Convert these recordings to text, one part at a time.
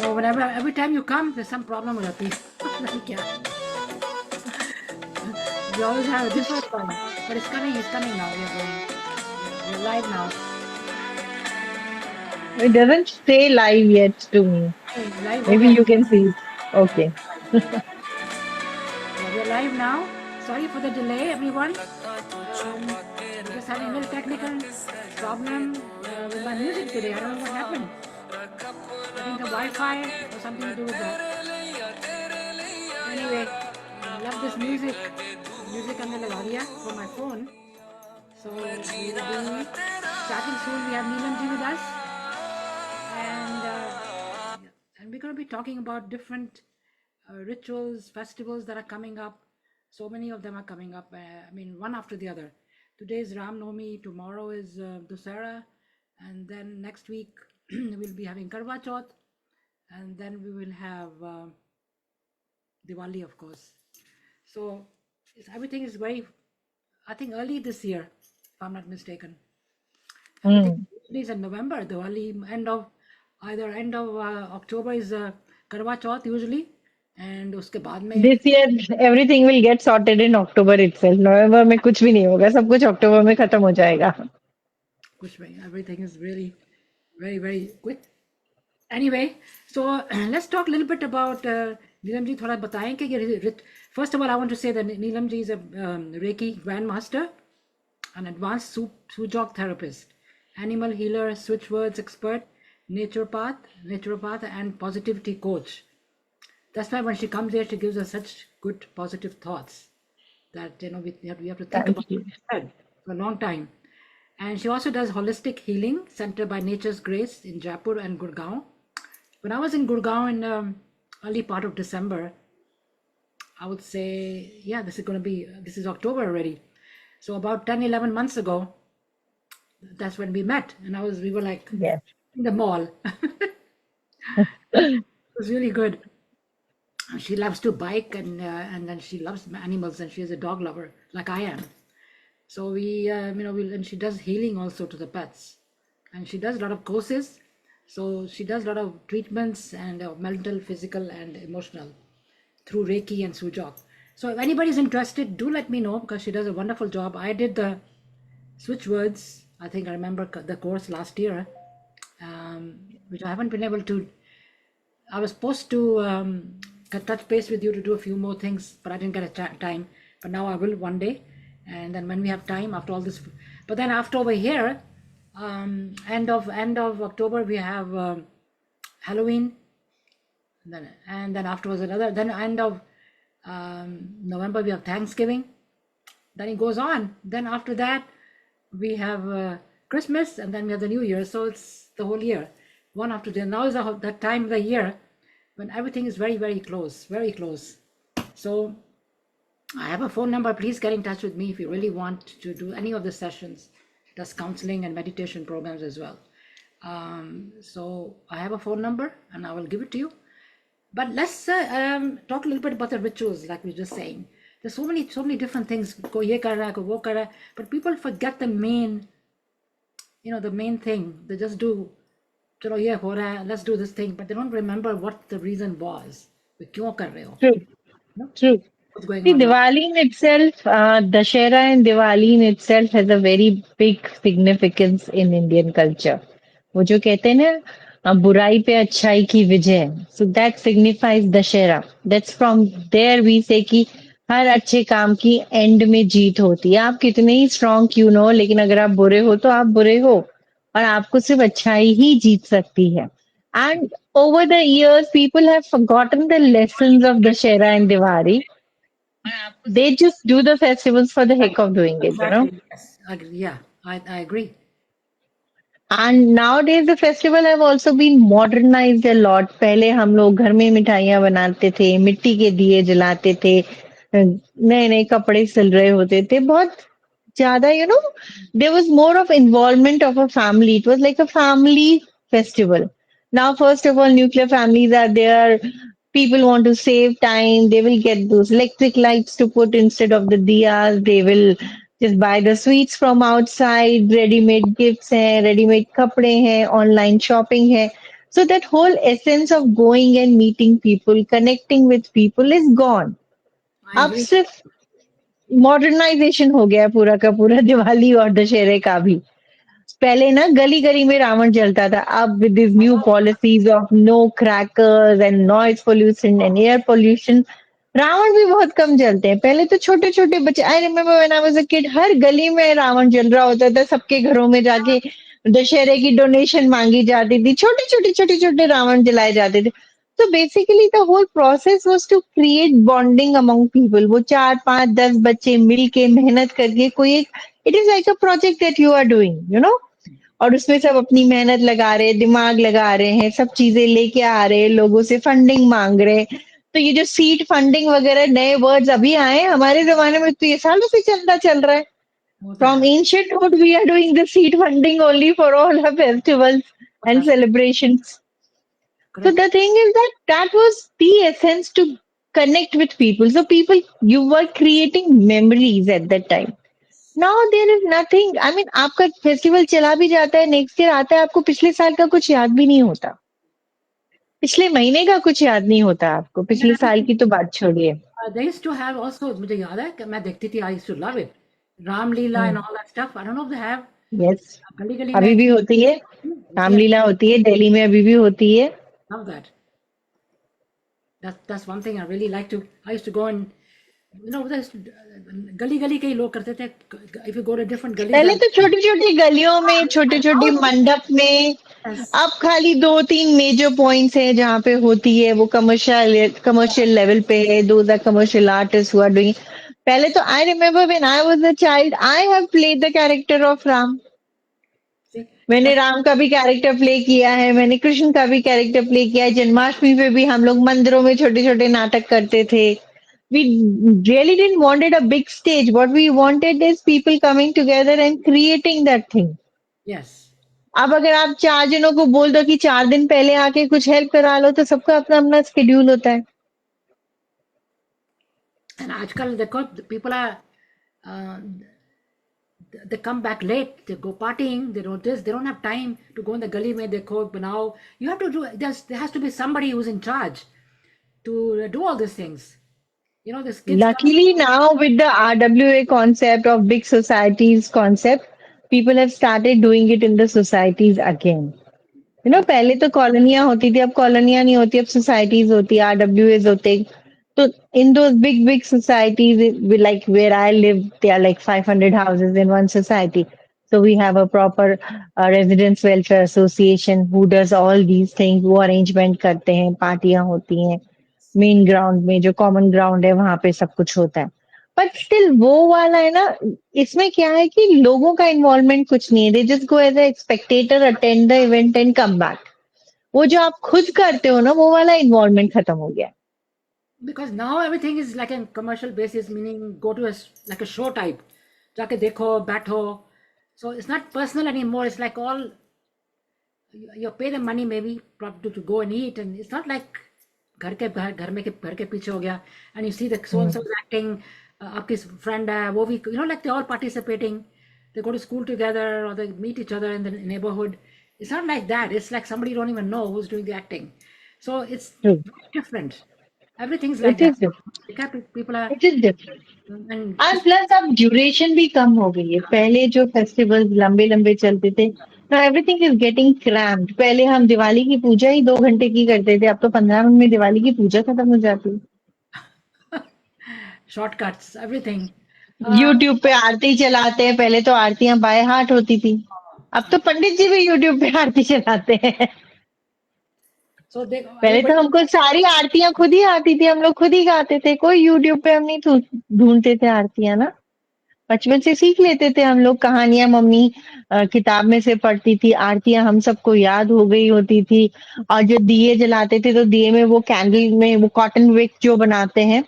No, whenever every time you come, there's some problem with it. Yeah. We always have a different one, but it's coming. It's coming now. We are going. We're live now. It doesn't say live yet to me. Hey, live हो Maybe गया. you can see it. Okay. Yeah, we're live now. Sorry for the delay, everyone. We're just having a little technical problem with my music today. I don't know what happened. I think the Wi-Fi or something to do with that. Anyway, I love this music. Music हमने लगा दिया for my phone. So we will be starting soon. We have Neelam ji with us, and we're going to be talking about different rituals, festivals that are coming up. So many of them are coming up. I mean, one after the other. Today is Ram Navami. Tomorrow is Dussehra, and then next week we'll be having Karwa Chauth, and then we will have Diwali, of course. So everything is very, I think, early this year, if I'm not mistaken. Everything is in November. Diwali end of October is Karwa Chauth usually, and उसके बाद में This year, everything will get sorted in October itself. November में कुछ भी नहीं होगा. सब कुछ October में खत्म हो जाएगा. कुछ नहीं, everything is really very very quick. Anyway, so let's talk a little bit about Neelam ji. थोड़ा बताएं कि ये first of all I want to say that Neelam ji is a Reiki grandmaster, an advanced Sujok therapist, animal healer, switch words expert, naturopath, and positivity coach. That's why when she comes here, she gives us such good positive thoughts that we have to think about it for a long time. And she also does holistic healing centered by Nature's Grace in Jaipur and Gurgaon. When I was in Gurgaon in early part of December, I would say, yeah, this is October already. So about 10, 11 months ago, that's when we met. And we were like Yes. in the mall. It was really good. She loves to bike and then she loves animals and she is a dog lover like I am. So and she does healing also to the pets, and she does a lot of courses. So she does a lot of treatments and mental, physical, and emotional through Reiki and Sujok. So if anybody's interested, do let me know because she does a wonderful job. I did the switch words. I think I remember the course last year, which I haven't been able to. I was supposed to touch base with you to do a few more things, but I didn't get a time. But now I will one day, and then when we have time after all this. But then after over here, end of October we have Halloween, and then afterwards another. Then end of November we have Thanksgiving. Then it goes on. Then after that we have Christmas, and then we have the New Year. So it's the whole year, one after the other. Now is that time of the year when everything is very, very close, very close. So I have a phone number. Please get in touch with me if you really want to do any of the sessions. It does counseling and meditation programs as well. So I have a phone number and I will give it to you. But let's talk a little bit about the rituals, like we were just saying. There's so many different things. Ko ye kar raha, ko wo kar raha, but people forget the main thing. They just do, chalo ye ho raha hai, let's do this thing, but they don't remember what the reason was. We क्यों कर रहे हो? True. No? True. What's going See, on now? Diwali in itself, Dashera and Diwali in itself has a very big significance in Indian culture. वो जो कहते हैं ना बुराई पे अच्छाई की विजय, so that signifies Dashera. That's from there we say कि हर अच्छे काम की एंड में जीत होती है. आप कितने ही स्ट्रांग क्यों न हो, लेकिन अगर आप बुरे हो तो आप बुरे हो और आपको सिर्फ अच्छाई ही जीत सकती है. And over the years, people have forgotten the lessons of Dashera and Diwali. They just do the festivals for the heck of doing it, you know. Exactly. Yes. Yeah, I agree. And nowadays the festival have also been modernized a lot. पहले हम लोग घर में मिठाइयाँ बनाते थे, मिट्टी के दिए जलाते थे, नए नए कपड़े सिल रहे होते थे. बहुत ज्यादा, you know, there was more of involvement of a family. It was like a family festival. Now, first of all, nuclear families are there. People want to save time. They will get those electric lights to put instead of the diyas. They will just buy the sweets from outside. Ready-made gifts hai, ready-made kapde hai, online shopping hai. So that whole essence of going and meeting people, connecting with people is gone. I अब agree. सिर्फ modernisation हो गया है पूरा का पूरा दिवाली और दशहरे का भी. पहले ना गली गली में रावण जलता था. अब with this new policies of no crackers and noise pollution and air pollution, Ravan भी बहुत कम जलते हैं. पहले तो छोटे छोटे बच्चे, I remember when I was a kid, हर गली में रावण जल रहा होता था. सबके घरों में जाके दशहरे की डोनेशन मांगी जाती थी. छोटे छोटे छोटे छोटे रावण जलाए जाते थे. तो basically the whole process was to create bonding among people. वो 4 5 10 बच्चे मिलके मेहनत करके कोई एक, it is like a project that you are doing, you know. और उसमें सब अपनी मेहनत लगा रहे हैं, दिमाग लगा रहे हैं, सब चीजें लेके आ रहे हैं, लोगों से फंडिंग मांग रहे हैं. तो ये जो सीड फंडिंग वगैरह नए वर्ड्स अभी आए हैं, हमारे जमाने में तो ये सालों से चलता चल रहा है. वो तो फ्रॉम है. Ancient we are doing the seed funding only for all our festivals and celebrations. So Correct. the thing is that that was the essence to connect with people. So people, you were creating memories at that time. Now there is nothing. I mean, आपका festival चला भी जाता है, next year आता है, आपको पिछले साल का कुछ याद भी नहीं होता. पिछले महीने का कुछ याद नहीं होता आपको. पिछले साल की तो बात छोड़िए. They used to have also, मुझे याद है कि मैं देखती थी, I used to love it. Ramlila and all that stuff. I don't know if they have. Yes, गली गली अभी में. भी होती है. मुझे रामलीला होती है, दिल्ली में अभी भी होती है. love that. That's one thing I really like to. I used to go and गली गली के ही लोग करते थे. If you go to different gullies पहले and तो छोटी छोटी गलियों में, छोटे छोटे मंडप में. yes, अब खाली 2 3 मेजर पॉइंट्स हैं जहाँ पे होती है. वो कमर्शियल लेवल पे है. Those are commercial artist who are doing. पहले तो I remember when I was a child, I have played the character of Ram. see, मैंने that's राम का भी कैरेक्टर प्ले किया है, मैंने कृष्ण का भी कैरेक्टर प्ले किया है. जन्माष्टमी पे भी हम लोग मंदिरों में छोटे छोटे नाटक करते थे. We really didn't wanted a big stage. What we wanted is people coming together and creating that thing. yes. अब अगर आप 4 जनों को बोल दो कि 4 दिन पहले आके कुछ हेल्प करा लो, तो सबका अपना अपना स्केड्यूल होता है. And आजकल देखो people are uh, they come back late, they go partying, they don't this, they don't have time to go in the gully में देखो बनाओ. You have to do, there has to be somebody who's in charge to do all these things. These kids come. Luckily now with the RWA concept of big societies concept, people have started doing it in the societies again. पहले तो कॉलोनियां होती थी, अब कॉलोनियां नहीं होती, अब societies होती है, आरडब्ल्यूएज होते. तो in those big big societies like where I live, they are like 500 houses in one society. So we have a proper residence welfare association who does all these things. वो अरेंजमेंट करते हैं, पार्टियां होती हैं, मेन ग्राउंड में जो common ground है वहां पे सब कुछ होता है. बट स्टिल वो वाला है ना, इसमें क्या है कि लोगों का इन्वॉल्वमेंट कुछ नहीं है. They just go as a spectator, attend the event and come back. वो जो आप खुद करते हो ना, वो वाला इन्वॉल्वमेंट खत्म हो गया. Because now everything is like a commercial basis, meaning go to like a show type. जाके देखो बैठो. So it's not personal anymore. It's like all you pay the money maybe to go and eat, and it's not like घर के पीछे हो गया. And you see the so and so is acting. आपकी friend है वो भी, like they're all participating. They go to school together or they meet each other in the neighborhood. It's not like that. It's like somebody you don't even know who's doing the acting. So it's True. different. Everything's like it that. Is different. People are it is different. and और plus अब duration भी कम हो गई है. पहले जो festivals लंबे लंबे चलते थे, now everything is getting cramped. पहले हम दिवाली की पूजा ही 2 घंटे की करते थे, अब तो 15 मिनट में दिवाली की पूजा खत्म हो जाती है. shortcuts, everything. यूट्यूब पे आरती चलाते हैं. पहले तो आरतियां बाय हार्ट होती थी, अब तो पंडित जी भी यूट्यूब पे आरती चलाते हैं. So they पहले तो everybody. हमको सारी आरतियां खुद ही आती थी, हम लोग खुद ही गाते थे. कोई यूट्यूब पे हम नहीं ढूंढते थे आरतियां ना. बचपन से सीख लेते थे हम लोग. कहानियां मम्मी किताब में से पढ़ती थी, आरतियां हम सबको याद हो गई होती थी. और जो दिए जलाते थे, तो दिए में वो कैंडल में वो कॉटन विक जो बनाते हैं,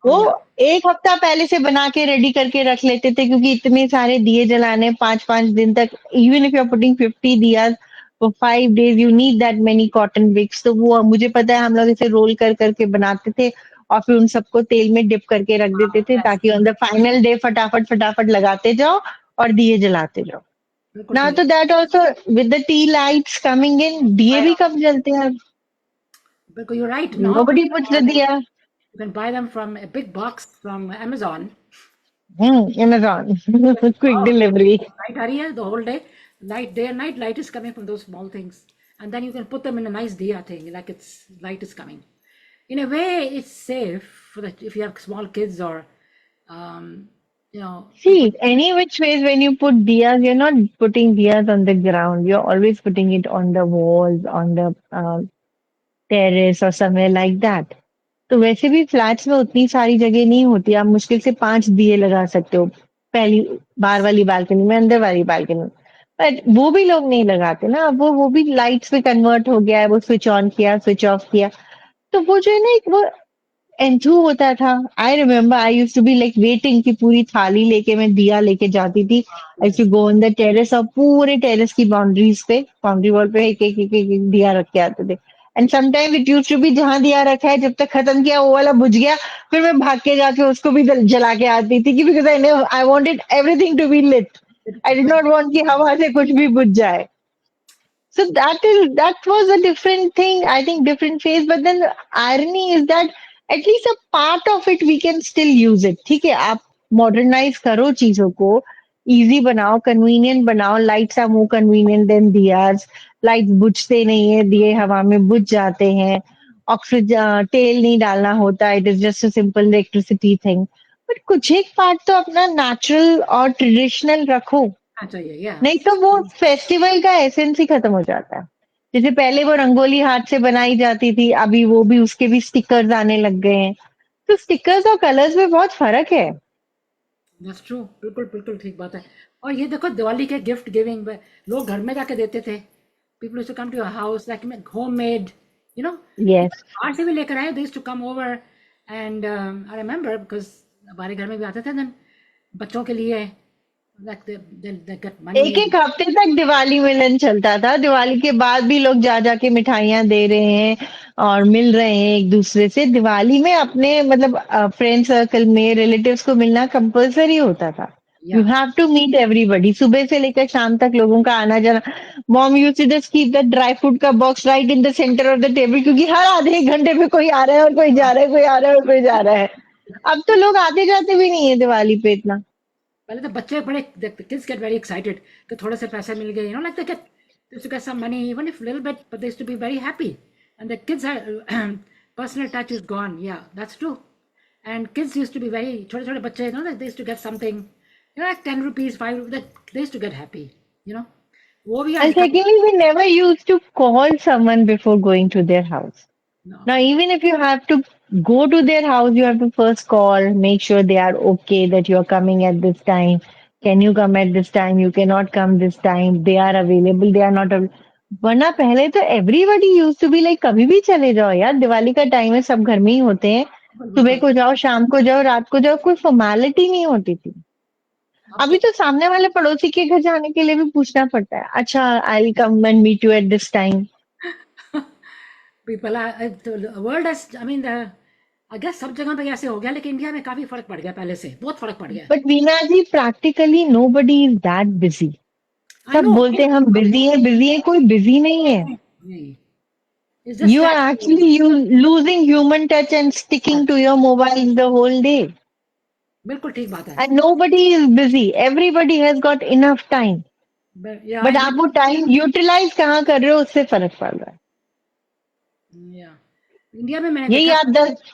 Oh वो yeah. 1 हफ्ता पहले से बना के रेडी करके रख लेते थे, क्योंकि इतने सारे दिए जलाने 5 5 दिन तक. Even if you are putting 50 diyas for 5 days, you need that many cotton wicks. तो वो मुझे पता है हम लोग इसे रोल कर करके बनाते थे और फिर उन सबको तेल में डिप करके रख देते थे, Yes. ताकि ऑन द फाइनल डे फटाफट फटाफट लगाते जाओ और दिए जलाते जाओ. बिल्कुल Now ठीक। to that also, with the tea lights coming in, दिए भी कब जलते हैं? बिल्कुल, you're right. Now Nobody puts the diya. you can buy them from a big box from Amazon. Amazon. Quick Oh, delivery. light आ रही है the whole day. Light, day and night light is coming from those small things. And then you can put them in a nice diya thing, like it's light is coming. In a way, it's safe for the if you have small kids or um, people. See, any which ways when you put diyas, you're not putting diyas on the ground. You're always putting it on the walls, on the terrace or somewhere like that. तो वैसे भी flats में उतनी सारी जगह नहीं होती, आप मुश्किल से 5 दिए लगा सकते हो पहली बाहर वाली बालकनी में, अंदर वाली बालकनी में। बट वो भी लोग नहीं लगाते ना, अब वो भी लाइट्स में कन्वर्ट हो गया है, वो स्विच ऑन किया, स्विच ऑफ किया। तो वो जो है ना एक वो एंथू होता था। I remember I used to be like waiting कि पूरी थाली लेके मैं दिया लेके जाती थी। I to Yes, go on the terrace और पूरे टेरेस की बाउंड्रीज पे, बाउंड्री वॉल पे एक दिया रख के आते थे। And sometime it used to be जहां दिया रखा है जब तक खत्म किया वो वाला बुझ गया, फिर मैं भाग के जाके उसको भी जला के आती थी कि because I wanted everything to be lit. I did not want कि हवा से कुछ भी बुझ जाए। So that was a different thing, I think different phase. But then the irony is that at least a part of it we can still use it. ठीक है, आप modernize करो चीजों को, easy बनाओ, convenient बनाओ. Lights are more convenient than diyas. Lights बुझते नहीं है, दिए हवा में बुझ जाते हैं. ऑक्सीजन तेल नहीं डालना होता. It is just a simple electricity thing. But कुछ एक part तो अपना natural और traditional रखो. चाहिए, yeah. नहीं तो वो फेस्टिवल का एसेंस ही खत्म हो जाता है। जैसे पहले वो रंगोली हाथ से बनाई जाती थी, अभी वो भी उसके भी स्टिकर्स आने लग गए हैं। तो स्टिकर्स और कलर्स में बहुत फर्क है। That's true. बिल्कुल बिल्कुल ठीक बात है। और ये देखो दिवाली के गिफ्ट गिविंग में लोग घर में जाके देते थे। People used to come to your house like homemade, you know yes. बाहर से भी लेकर आए, they used to come over and I remember because हमारे घर में भी आते थे देन बच्चों के लिए लाइक दे गेट मनी। एक एक हफ्ते तक दिवाली मिलन चलता था, दिवाली के बाद भी लोग जा जाके मिठाइयां दे रहे हैं और मिल रहे हैं एक दूसरे से। दिवाली में अपने मतलब फ्रेंड सर्कल में रिलेटिव्स को मिलना कंपलसरी होता था। यू या हैव टू मीट एवरीबडी, सुबह से लेकर शाम तक लोगों का आना जाना। Mom used to just keep the dry fruit का box right in the centre of the table, क्योंकि हर आधे एक घंटे में कोई आ रहा है और कोई जा रहा है, कोई आ रहा है और कोई जा रहा है। अब तो लोग आते जाते भी नहीं है दिवाली पे इतना। पहले तो बच्चे बड़े the kids get very excited कि थोड़े से पैसे मिल गए, like they used to get some money even if little bit, but they used to be very happy. And the kids are personal touch is gone. Yeah, that's true. And kids used to be very छोटे छोटे बच्चे, like they used to get something, like 10 rupees, 5 rupees, they used to get happy, वो भी And आजकल secondly, we never used to call someone before going to their house. no. Now, even if you have to go to their house, you have to first call, make sure they are okay, that you are coming at this time. Can you come at this time? You cannot come this time. They are available, they are not available. वरना पहले तो everybody use to be like कभी भी चले जाओ यार, दिवाली का time है, सब घर में ही होते हैं। बिल्कुल सुबह बिल्कुल। को जाओ, शाम को जाओ, रात को जाओ, कोई फॉर्मेलिटी नहीं होती थी। अब अभी तो तो सामने वाले पड़ोसी के घर जाने के लिए भी पूछना पड़ता है। अच्छा, I will come and meet you at this time. people are the world has, I mean, I guess सब जगह पे ऐसे हो गया, लेकिन इंडिया में काफी फर्क पड़ गया, पहले से बहुत फर्क पड़ गया। But Veena ji, practically nobody is that busy. I सब नो। बोलते हैं हम बिजी हैं, बिजी हैं, कोई बिजी नहीं है। नहीं, it's just You are that actually you losing human touch and sticking to your mobile the whole day. बिल्कुल ठीक बात है। And nobody is busy. Everybody has got enough time. या बट आप वो टाइम यूटिलाइज कहाँ कर रहे हो उससे फर्क पड़ रहा है। या इंडिया में मैंने यही देखा आप दस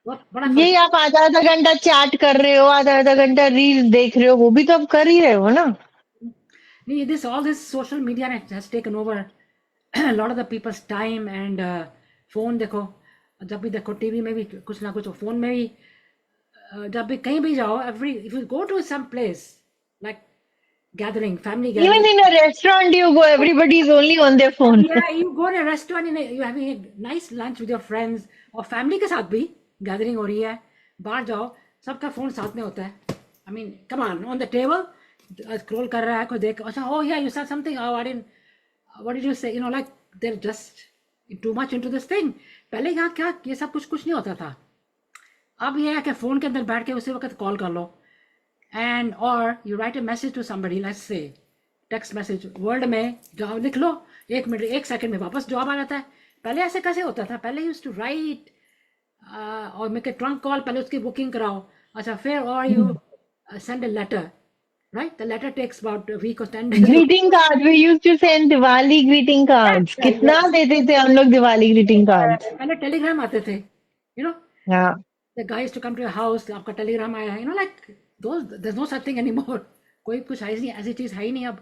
बहुत बड़ा फर्क। यही आप आधा आधा घंटा चैट कर रहे हो, आधा आधा घंटा रील्स देख रहे हो, वो भी तो आप कर ही रहे हो ना। नहीं, this all this social media has taken over a lot of the people's time and phone देखो, जब भी देखो टीवी में भी कुछ ना कुछ, फोन में भी जब भी कहीं भी जाओ, every if you go to some place like gathering, family Even gathering. in a restaurant you go, everybody is only on their phone. Yeah, you go to a restaurant and you're having a nice lunch with your friends और family के साथ भी gathering हो रही है, बाहर जाओ सबका फोन साथ में होता है। I mean come on on the table scroll कर रहा है, कोई देख, अच्छा oh yeah you said something, I didn't, what did you say, like they are just too much into this thing. पहले यहाँ क्या ये सब कुछ नहीं होता था। अब ये है कि फोन के अंदर बैठ के उसी वक्त कॉल कर लो, and or you write a message to somebody, let's say, text message word में जवाब लिख लो, 1 मिनट 1 सेकंड में वापस जवाब आ जाता है। पहले ऐसे कैसे होता था? पहले यूज टू राइट और मेक ए ट्रंक कॉल, पहले उसकी बुकिंग कराओ, अच्छा फिर और you send a letter, right? The letter takes about a week or 10 days. Greeting card we use to send Diwali greeting cards, कितना Yes. देते थे हम लोग दिवाली ग्रीटिंग कार्ड्स। पहले टेलीग्राम आते थे, you know, हाँ, the guys to come to your house, आपका टेलीग्राम आया है, you know, like those, there's no such thing anymore. कोई कुछ ऐसी चीज है ही नहीं अब।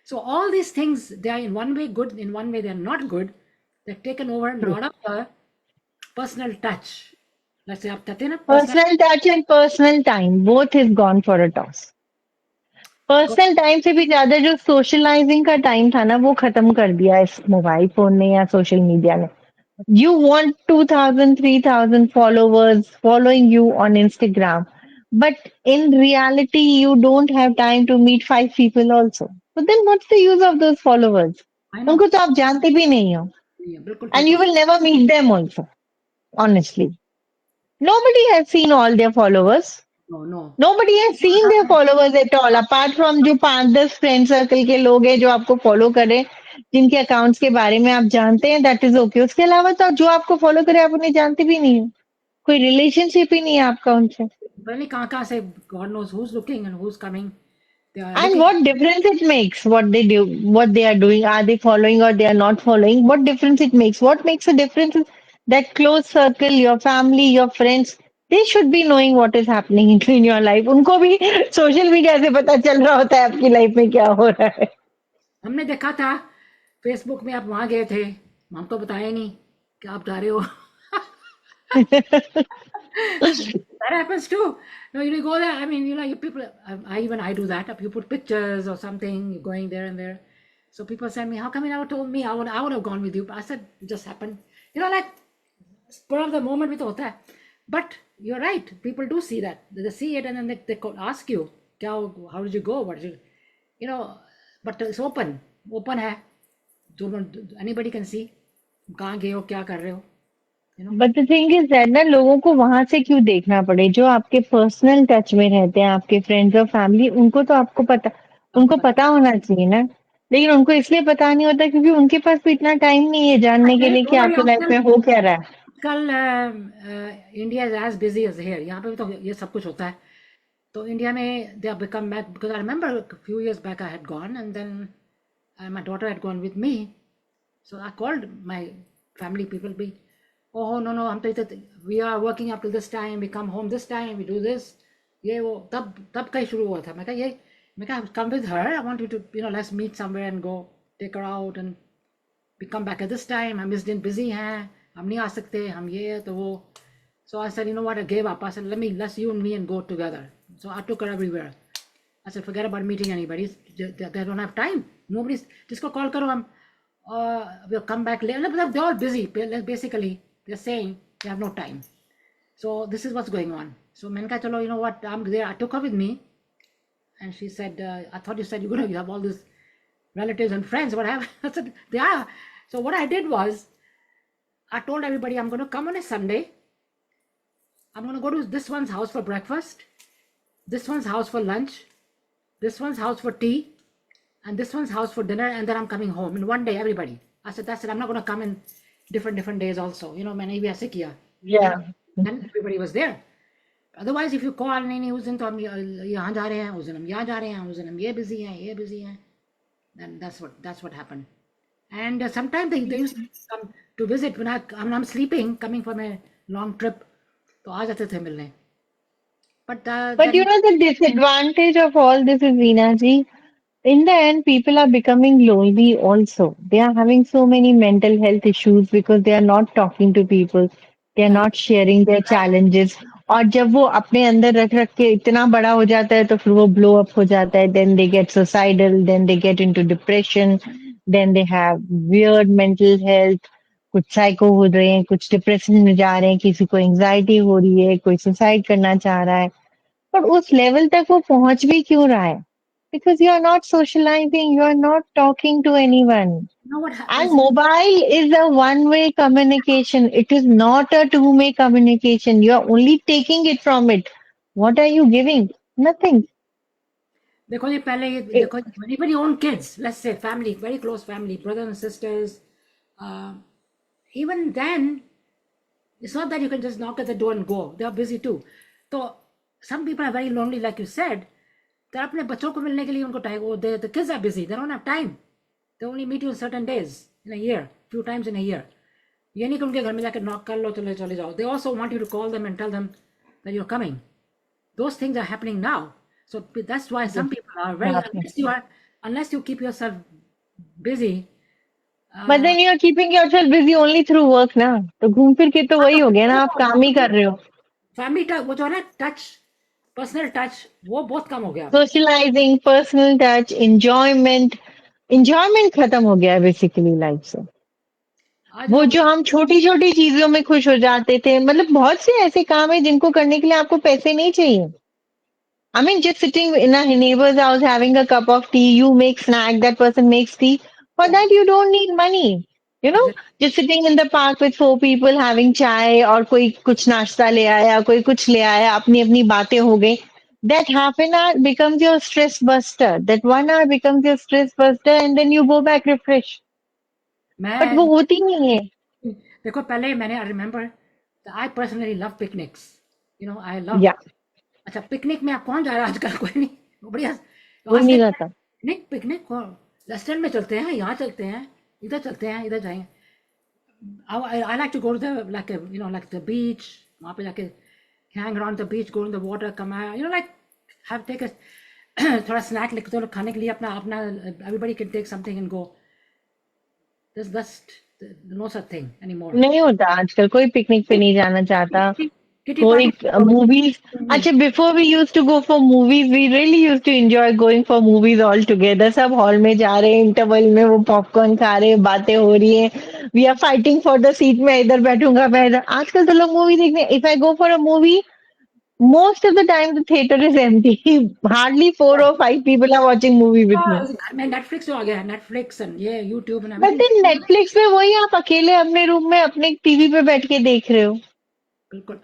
So all these things, they are in one way good, in one way they are not good. They've taken over a lot of the personal touch. Let's say आप कहते हैं ना personal, personal touch and personal time both is gone for a toss. Personal time से भी ज्यादा जो socialising का time था ना, वो खत्म कर दिया इस मोबाइल फोन ने या सोशल मीडिया ने। You want 2000, 3000 followers following you on Instagram, but in reality, you don't have time to meet 5 people also. But then what's the use of those followers? I know, उनको तो आप जानते भी नहीं हो, ये बिल्कुल and ठीक you है। will never meet them also, honestly. Nobody has seen all their followers. No, no, Nobody has seen their followers at all, apart from जो 5-10 फ्रेंड सर्कल के लोग हैं जो आपको फॉलो करें, जिनके अकाउंट्स के बारे में आप जानते हैं, दैट इज ओके। उसके अलावा तो जो आपको फॉलो करे आप उन्हें जानते भी नहीं हो, कोई रिलेशनशिप ही नहीं है आपका उनसे। पहले कहाँ से, God knows who's looking and who's coming. They are And looking. what difference it makes what they do, what they are doing, are they following or they are not following? What difference it makes? What makes a difference is that close circle, your family, your friends, they should be knowing what is happening in your life. उनको भी social media से पता चल रहा होता है आपकी life में क्या हो रहा है। हमने देखा था फेसबुक में आप वहां गए थे, हमको बताया नहीं कि आप जा रहे हो। That happens too. No, you go there. I mean, you know, you people. I do that. You put pictures or something. You're going there and there. So people send me, how come you never told me? I would have gone with you. But I said, it just happened. You know, like spur of the moment with hota hai. But you're right. People do see that. They see it and then they could ask you, how did you go? What did you know? But it's open. Open hai. Anybody can see. कहाँ गए हो, क्या कर रहे हो, you know. But the thing is that ना, लोगों को वहां से क्यों देखना पड़े? जो आपके पर्सनल टच में रहते हैं, आपके फ्रेंड्स और फैमिली, उनको तो आपको पता, आपको उनको पता पता होना चाहिए ना। लेकिन उनको इसलिए पता नहीं होता क्योंकि उनके पास भी इतना टाइम नहीं है जानने के है, लिए कि don't worry, आपकी लाइफ में हो क्या रहा है। कल India is as busy as here, यहाँ पे भी तो ये सब कुछ होता है। तो इंडिया में they have become back, because I remember few years back I had gone and then my daughter had gone with me, so I called my family people भी, ओह नो नो, हम तो इधर, we are working up till this time, we come home this time, we do this, ये वो, तब का ही शुरू हुआ था। मैं कहा come with her, I want you to, you know, let's meet somewhere and go take her out and we come back at this time, हम इस दिन busy हैं, हम नहीं आ सकते, हम ये तो वो। So I said, you know what, I gave up. I said, let's you and me and go together. So I took her everywhere. I said, forget about meeting anybody. They don't have time. Nobody's, जिसको call करो हम, we'll come back later. They're all busy. Basically, they're saying they have no time. So this is what's going on. So मैंने कहा चलो, you know what, I'm there. I took her with me. And she said, I thought you said you're going to have all these relatives and friends. What happened? I said, they are. So what I did was, I told everybody I'm going to come on a Sunday. I'm going to go to this one's house for breakfast, this one's house for lunch, this one's house for tea, and this one's house for dinner, and then I'm coming home in one day, everybody. I said, that's it. I'm not going to come in different days also. You know, मैंने भी ऐसे किया. Yeah. And everybody was there. Otherwise, if you call, नहीं उस दिन तो हम यहाँ जा रहे हैं, उस दिन हम यहाँ जा रहे हैं, उस दिन हम ये busy हैं, then that's what happened. And sometimes they used to come to visit when I'm sleeping, coming from a long trip, तो आ जाते थे मिलने. But But you know the disadvantage of all this is, Veena ji, in the end, people are becoming lonely also. They are having so many mental health issues because they are not talking to people. They are not sharing their challenges. और जब वो अपने अंदर रख रख के इतना बड़ा हो जाता है तो फिर वो blow up हो जाता है. Then they get suicidal. Then they get into depression. Then they have weird mental health. कुछ साइको हो रहे हैं, कुछ डिप्रेशन में जा रहे हैं, किसी को एंजाइटी हो रही है, कोई सुसाइड करना चाह रहा है। पर उस लेवल तक वो पहुंच भी क्यों रहा है? Because you are not socializing, you are not talking to anyone. you know what And happens? mobile is a one-way communication. It is not a two-way communication. You are only taking it from it. What are you giving? Nothing. देखो ये पहले ये देखो, even your own kids, let's say family, very close family, brothers and sisters, uh, even then, it's not that you can just knock at the door and go. They are busy too. So some people are very lonely, like you said. तो अपने बच्चों को मिलने के लिए उनको time, वो the kids are busy. They don't have time. They only meet you on certain days in a year, few times in a year. ये नहीं कि उनके घर में जाकर नॉक कर लो, चले चले जाओ. They also want you to call them and tell them that you're coming. Those things are happening now. So that's why some people are very, unless you keep yourself busy. But then you are keeping yourself busy only through work ना, तो घूम फिर के तो वही हो गया ना, आप काम ही कर रहे हो. फैमिली टच, वो जो है ना टच, पर्सनल टच, वो बहुत कम हो गया. सोशलाइजिंग, पर्सनल टच, इंजॉयमेंट खत्म हो गया है बेसिकली लाइफ से. आज वो लोग जो हम छोटी छोटी चीजों में खुश हो जाते थे, मतलब बहुत से ऐसे काम है जिनको करने के लिए आपको पैसे नहीं चाहिए. I mean, just sitting in a neighbor's house having a cup of tea, you make snack, that person makes tea. For that, you don't need money. You know, just sitting in the park with four people having chai और कोई कुछ नाश्ता ले आया, कोई कुछ ले आया, अपनी अपनी बातें हो गई. That half an hour becomes your stress buster. That 1 hour becomes your stress buster, and then you go back refresh. But मैं वो होती नहीं है. देखो पहले मैंने, आई remember, I personally love picnics, I love. Yeah, अच्छा पिकनिक में आप कौन जा रहा है आजकल? कोई नहीं. बढ़िया कोई वहां नहीं से जाता. पिकनिक, पिकनिक रेस्टोरेंट में चलते हैं, यहाँ चलते हैं, इधर चलते हैं, इधर जाएंगे. I like to go to the like the beach. वहाँ पे जाके hang around the beach, go in the water, come out, like have take a थोड़ा स्नैक लेके, तो खाने के लिए अपना अपना, everybody can take something and go. That's no such thing anymore. नहीं होता आजकल, कोई पिकनिक पे नहीं जाना चाहता. Kitty कोई party. मूवीज. अच्छा, before we use to go for movies, we really use to enjoy going for movies all together. सब हॉल में जा रहे हैं, इंटरवल में वो पॉपकॉर्न खा रहे हैं, बातें हो रही हैं. We are fighting for the seat, मैं इधर बैठूंगा, मैं इधर. आजकल तो लोग मूवी देखने, if I go for a movie, most of the time the theater is empty. Hardly 4 or 5 people are watching movie with me. घर में नेटफ्लिक्स जो आ गया है, नेटफ्लिक्स एंड ये YouTube and but everything. Then Netflix में वही आप अकेले अपने रूम में अपने टीवी पे बैठ के देख रहे हो. बिल्कुल.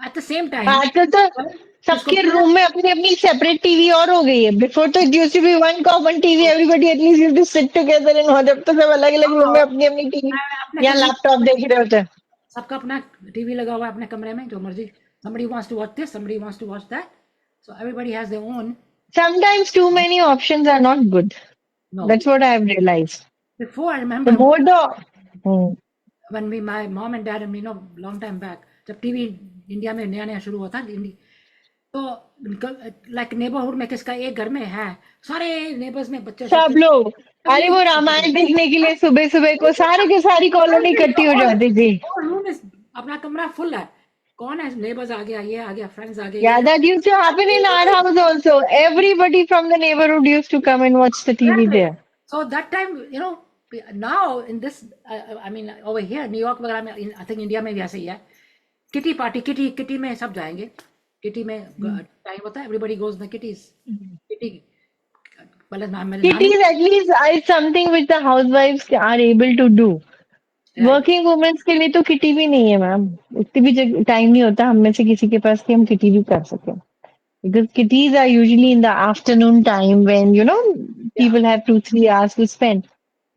एट द सेम टाइम आजकल तो इसको सबके रूम में अपनी अपनी सेपरेट टीवी और हो गई है. बिफोर तो it used to be one common TV, everybody at least used to sit together and watch. अब तो सब अलग अलग रूम में अपनी अपनी टीवी अपने या लैपटॉप देख रहे होते हैं. सबका अपना टीवी लगा हुआ है अपने कमरे में, जो मर्जी. somebody wants to watch this, somebody wants to watch that, so everybody has their own. Sometimes too many options are not good. No, That's what I have realized. before I The remember more the Hmm. when my mom and dad, and long time back, जब TV India में नया नया शुरू हुआ था, तो like neighbourhood में किसका एक घर में है, सारे नेबर्स में बच्चे सब लोग, अरे वो रामायण देखने के लिए सुबह सुबह को सारे के सारी कॉलोनी इकट्ठी हो जाती थी. रूम में अपना कमरा फुल है. कौन है? नेबर्स आ गया, ये आ गया, फ्रेंड्स आ गए. Yeah, that used to happen in our house also. Everybody from the neighborhood used to come and watch the TV there. So that time, now in this, I mean, over here, New York वगैरह में, I think India में भी ऐसे ही है. Kitty party, kitty में सब जाएंगे. Kitty में टाइम होता है, everybody goes in the kitties. Kitty पहले Kitties at least is something which the housewives are able to do. Working womens के लिए तो किटी भी नहीं है मैम. इतनी भी टाइम नहीं होता हम में से किसी के पास कि हम किटी भी कर सकें. Because kitties are usually in the afternoon time when, people have 2-3 hours to spend.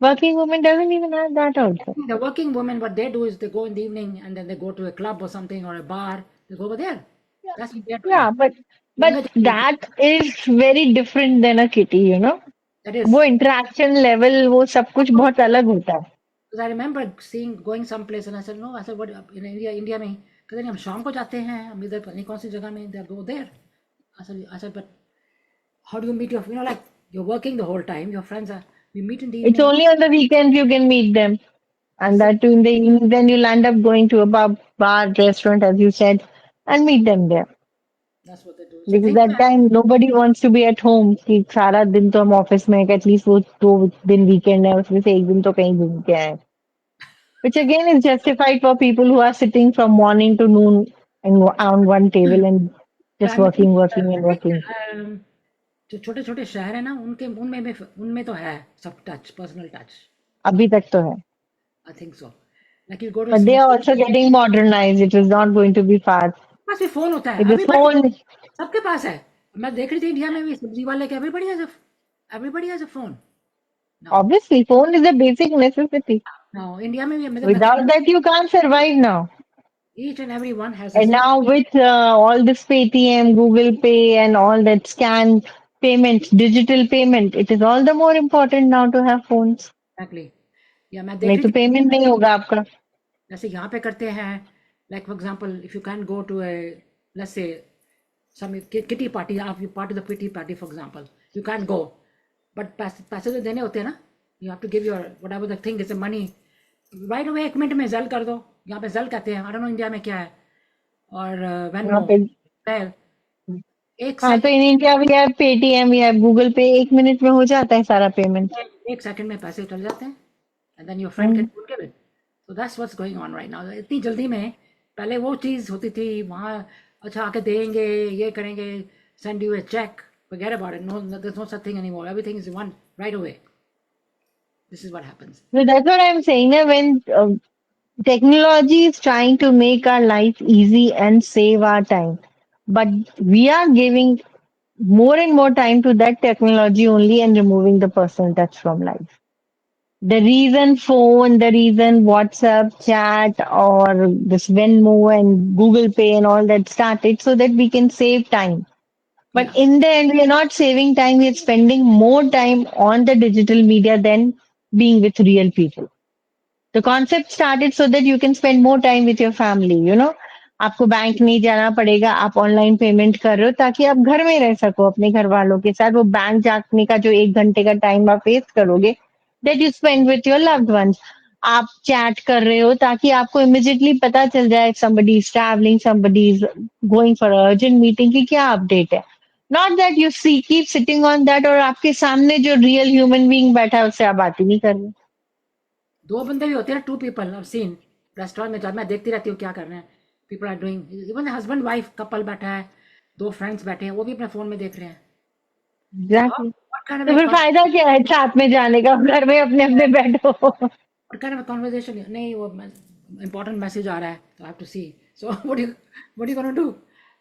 Working woman doesn't even have that also. The working women, what they do is they go in the evening and then they go to a club or something or a bar. They go over there. That's what they're doing. Yeah, but that is very different than a kitty, That is. वो interaction level, वो सब कुछ बहुत अलग होता है. Because I remember going someplace and I said, no, I said, what, in India में, कहते नहीं हम शाम को जाते हैं, हम इधर पता नहीं कौन सी जगह में, they go there. I said, but how do you meet like you're working the whole time, your friends we meet in the evening. It's only on the weekends you can meet them. And that too in the evening, then you'll end up going to a pub, bar, restaurant, as you said, and meet them there. That's what they do. Because that time nobody wants to be at home. कि सारा दिन तो हम office में, at least वो 2 दिन weekend है, उसमें से एक दिन तो कहीं घूम के आए. Which again is justified for people who are sitting from morning to noon and on one table and just working. जो छोटे छोटे शहर है ना, उनमें तो है सब टच, पर्सनल टच. अभी तक तो है. I think so. Like you go to. But they are also getting modernized. It is not going to be fast. पास भी फोन होता है. It is phone. सबके पास है. मैं देख रही थी इंडिया में भी सब्जी वाले के everybody has a phone now. Obviously, phone is a basic necessity. Now India में भी मतलब Without that, you can't survive now. Each and every one has And his now with all this Paytm, Google Pay, and all that scan payment, digital payment, it is all the more important now to have phones. Exactly. या मैं देख नहीं रही तो थी payment नहीं होगा आपका। जैसे यहाँ पे करते हैं, like for example if you can go to a let's say some kitty party, आप you part of the kitty party for example, you can't go, but पैसे तो देने होते हैं ना, you have to give your whatever the thing is the money right away, 1 minute में जल कर दो। यहाँ पे जल कहते हैं, आई डोंट नो इंडिया में क्या है। और यहाँ वेनमो पे एक हाँ, तो second, in India we have Paytm, we have Google Pay, 1 minute में हो जाता है सारा पेमेंट। 1 सेकंड में पैसे चल जाते हैं, and then your friend can hmm. Give it. So that's what's going on right now. इतनी जल्दी में पहले वो चीज़ होती थी वहाँ, अच्छा आके देंगे, ये करेंगे, send you a cheque, forget about it, no, there's no such thing anymore, everything is one right away. This is what happens. So that's what I'm saying. That when technology is trying to make our life easy and save our time, but we are giving more and more time to that technology only and removing the personal touch from life. The reason phone, the reason WhatsApp chat or this Venmo and Google Pay and all that started so that we can save time. But Yeah, in the end, we are not saving time. We are spending more time on the digital media than being with real people. The concept started so that you can spend more time with your family, you know. आपको bank नहीं जाना पड़ेगा, आप online payment कर रहे हो ताकि आप घर में रह सको अपने घर वालों के साथ। वो बैंक जाने का जो 1 घंटे का टाइम आप वेस्ट करोगे, that you spend with your loved ones. आप चैट कर रहे हो ताकि आपको इमिडिएटली पता चल जाए somebody is traveling, somebody is going for a urgent meeting की क्या अपडेट है। Not that you see keep sitting on that और आपके सामने जो रियल ह्यूमन बीइंग बैठा है उससे आप बात ही नहीं कर रहे। दो बंदे भी होते हैं, 2 people I've seen रेस्टोरेंट में, जब मैं देखती रहती हूँ क्या कर रहे हैं, people are doing, even husband wife couple बैठा है, दो फ्रेंड्स बैठे हैं, वो भी अपने फोन में देख रहे हैं। एग्जैक्टली। व्हाट काइंड तो फिर ऑफ फायदा क्या है साथ में जाने का, घर में अपने अपने बैठो। what kind of a conversation? नहीं, वो important message आ रहा है, so I have to see. So what are you gonna do?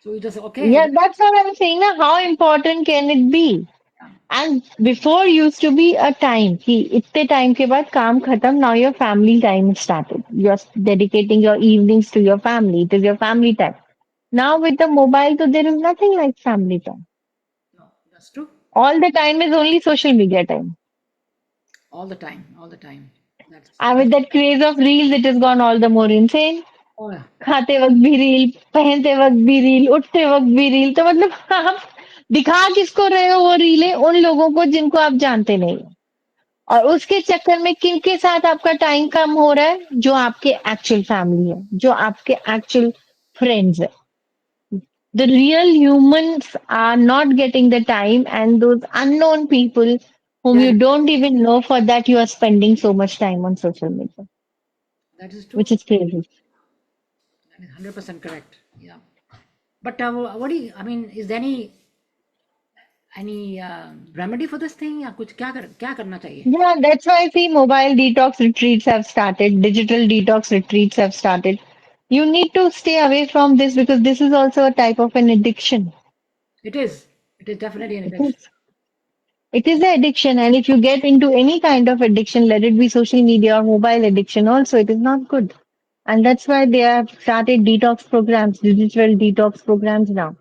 So you just okay. Yeah, that's what I'm saying ना, how important can it be? And before used to be a time कि इतने time के बाद काम खत्म, now your family time is started, you're dedicating your evenings to your family, it is your family time. Now with the mobile so there is nothing like family time, No, that's true. all the time is only social media time. All the time, all the time. And That's with that craze of reels it has gone all the more insane. oh yeah. खाते वक्त भी reel, पहनते वक्त भी reel, उठते वक्त भी reel, तो मतलब आप दिखा किसको रहे हो वो रीलें? उन लोगों को जिनको आप जानते नहीं हो। और उसके चक्कर में किनके साथ आपका टाइम कम हो रहा है? जो आपके एक्चुअल फैमिली है, जो आपके एक्चुअल फ्रेंड्स है। The real humans are not getting the time, and those unknown people whom Yeah, you don't even know, for that you are spending so much time on social media, that is true. which is crazy. That is 100% correct. Yeah. But what do you, I mean, is there any remedy for this thing? या कुछ क्या करना चाहिए? Yeah, that's why I see mobile detox retreats have started, digital detox retreats have started. You need to stay away from this because this is also a type of an addiction. It is. It is definitely an It addiction. is. It is an addiction, and if you get into any kind of addiction, let it be social media or mobile addiction, also, it is not good. And that's why they have started detox programs, digital detox programs now.